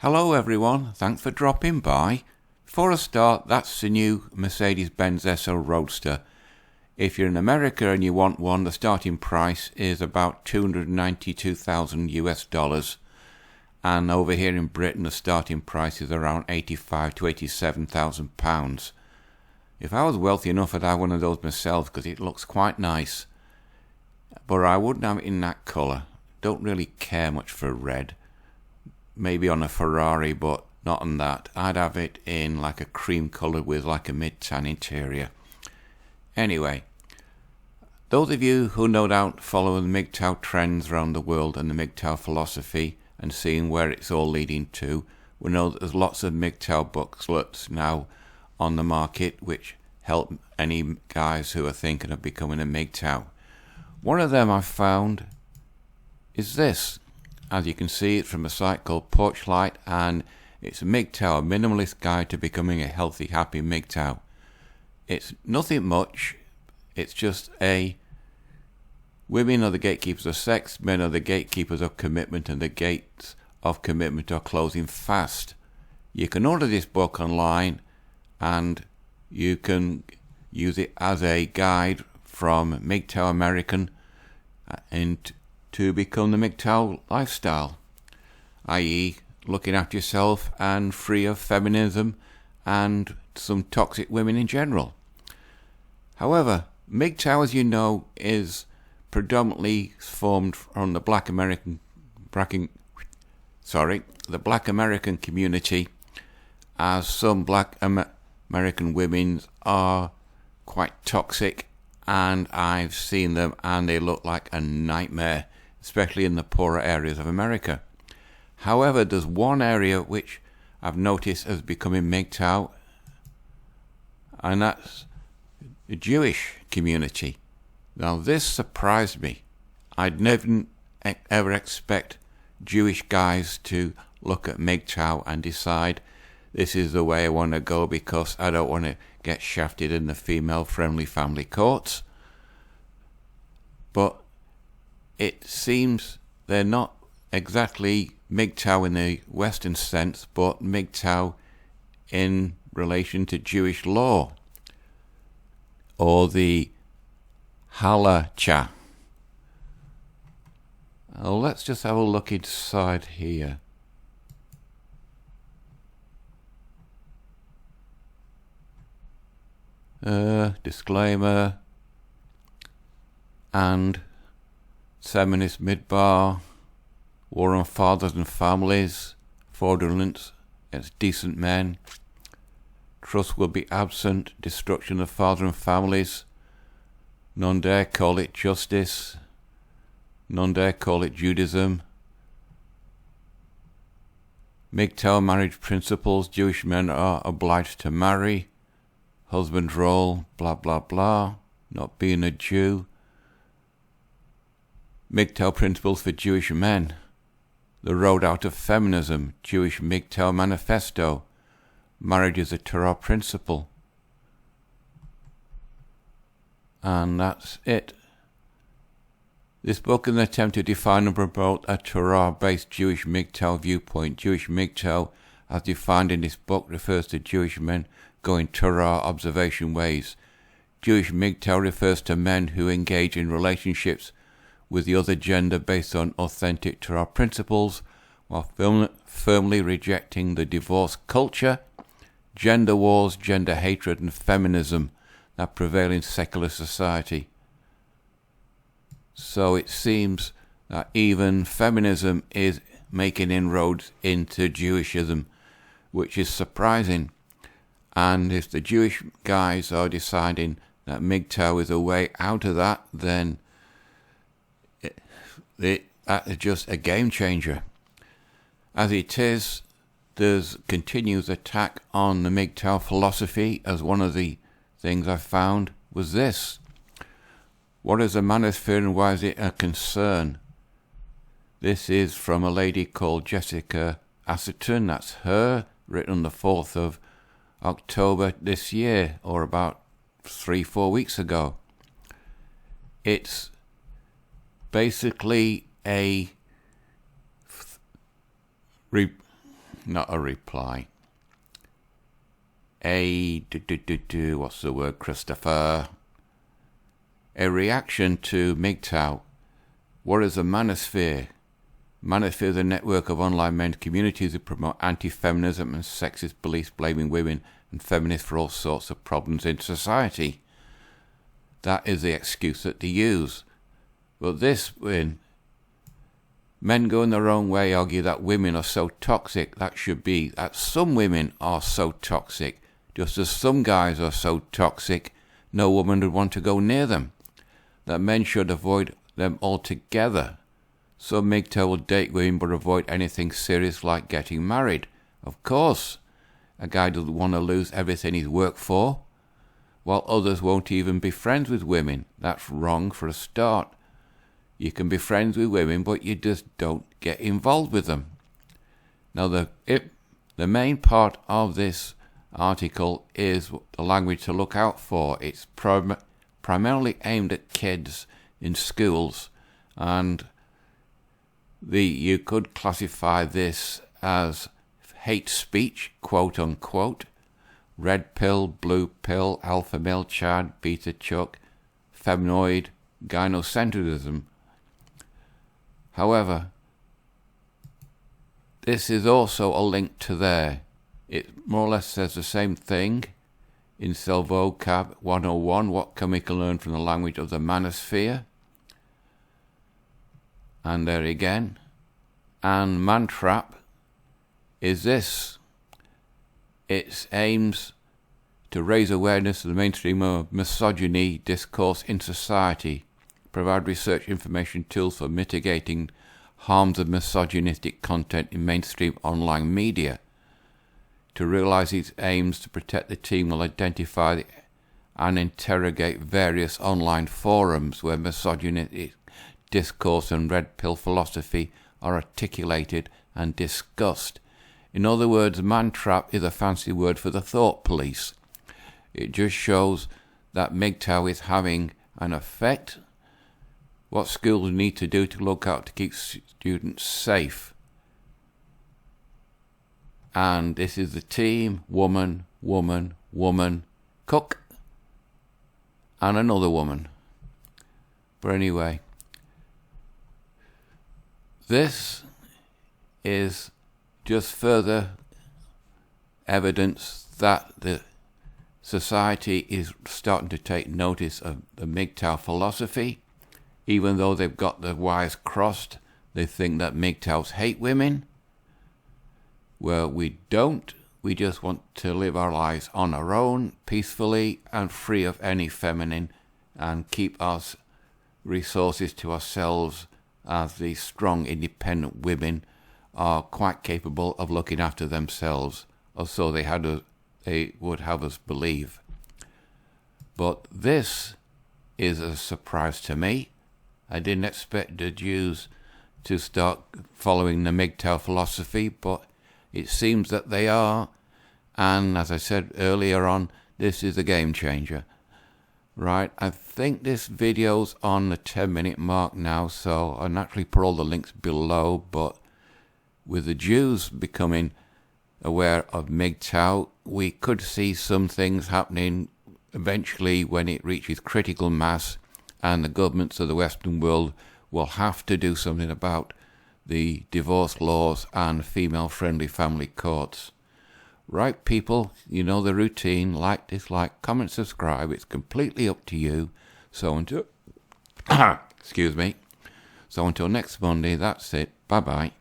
Hello everyone, thanks for dropping by. Before I start, that's the new Mercedes-Benz SL Roadster. If you're in America and you want one, the starting price is about $292,000 US. And over here in Britain, the starting price is around £85,000 to £87,000. If I was wealthy enough, I'd have one of those myself because it looks quite nice. But I wouldn't have it in that colour. Don't really care much for red. Maybe on a Ferrari, but not on that. I'd have it in like a cream colour with like a mid-tan interior. Anyway, those of you who no doubt follow the MGTOW trends around the world and the MGTOW philosophy and seeing where it's all leading to, will know that there's lots of MGTOW booklets now on the market which help any guys who are thinking of becoming a MGTOW. One of them I found is this. As you can see, it's from a site called Porchlight, and it's a MGTOW, a minimalist guide to becoming a healthy, happy MGTOW. It's nothing much. It's just women are the gatekeepers of sex, men are the gatekeepers of commitment, and the gates of commitment are closing fast. You can order this book online, and you can use it as a guide from MGTOW American and to become the MGTOW lifestyle, i.e. looking after yourself and free of feminism and some toxic women in general. However, MGTOW, as you know, is predominantly formed from the Black American community, as some Black American women are quite toxic, and I've seen them and they look like a nightmare, especially in the poorer areas of America. However, there's one area which I've noticed as becoming MGTOW, and that's the Jewish community. Now, this surprised me. I'd never ever expect Jewish guys to look at MGTOW and decide this is the way I want to go because I don't want to get shafted in the female-friendly family courts. But it seems they're not exactly MGTOW in the Western sense, but MGTOW in relation to Jewish law, or the halacha. Well, let's just have a look inside here. Disclaimer and feminist midbar, war on fathers and families, fraudulence against decent men, trust will be absent, destruction of father and families, none dare call it justice, none dare call it Judaism, MGTOW marriage principles, Jewish men are obliged to marry, husband role, blah blah blah, not being a Jew, MGTOW principles for Jewish men, the road out of feminism, Jewish MGTOW manifesto, marriage is a Torah principle, and that's it. This book is an attempt to define and promote a Torah-based Jewish MGTOW viewpoint. Jewish MGTOW, as defined in this book, refers to Jewish men going Torah observation ways. Jewish MGTOW refers to men who engage in relationships with the other gender based on authentic Torah principles, while firmly rejecting the divorce culture, gender wars, gender hatred, and feminism that prevail in secular society. So it seems that even feminism is making inroads into Jewishism, which is surprising. And if the Jewish guys are deciding that MGTOW is a way out of that, then that is just a game changer. As it is, there's continuous attack on the MGTOW philosophy, as one of the things I found was this. What is a manosphere and why is it a concern? This is from a lady called Jessica Asserton. That's her, written on the 4th of October this year, or about 3-4 weeks ago. It's basically a not a reply. What's the word, Christopher? A reaction to MGTOW. What is a manosphere? Manosphere is a network of online men's communities who promote anti-feminism and sexist beliefs, blaming women and feminists for all sorts of problems in society. That is the excuse that they use. But when men going their own way argue that women are so toxic, that some women are so toxic, just as some guys are so toxic, no woman would want to go near them. That men should avoid them altogether. Some MGTOW will date women but avoid anything serious like getting married. Of course, a guy doesn't want to lose everything he's worked for, while others won't even be friends with women. That's wrong for a start. You can be friends with women, but you just don't get involved with them. Now, the main part of this article is the language to look out for. It's primarily aimed at kids in schools, and you could classify this as hate speech, quote unquote, red pill, blue pill, alpha male chad, beta chuck, feminoid, gynocentrism. However, this is also a link to there. It more or less says the same thing in Vocab 101, what can we learn from the language of the manosphere? And there again. And mantrap is this. It aims to raise awareness of the mainstream of misogyny discourse in society, provide research information tools for mitigating harms of misogynistic content in mainstream online media. To realise its aims to protect the team will identify and interrogate various online forums where misogynistic discourse and red pill philosophy are articulated and discussed. In other words, mantrap is a fancy word for the thought police. It just shows that MGTOW is having an effect. What schools need to do to look out to keep students safe. And this is the team, woman, woman, woman, cook, and another woman. But anyway, this is just further evidence that the society is starting to take notice of the MGTOW philosophy. Even though they've got their wires crossed, they think that MGTOWs hate women. Well, we don't. We just want to live our lives on our own, peacefully and free of any feminine, and keep our resources to ourselves, as these strong, independent women are quite capable of looking after themselves, or so they would have us believe. But this is a surprise to me. I didn't expect the Jews to start following the MGTOW philosophy, but it seems that they are, and as I said earlier on, this is a game changer. Right, I think this video's on the 10-minute mark now, so I'll naturally put all the links below, but with the Jews becoming aware of MGTOW, we could see some things happening eventually when it reaches critical mass, and the governments of the Western world will have to do something about the divorce laws and female-friendly family courts. Right, people, you know the routine. Like, dislike, comment, subscribe. It's completely up to you. So until excuse me. So until next Monday, that's it. Bye-bye.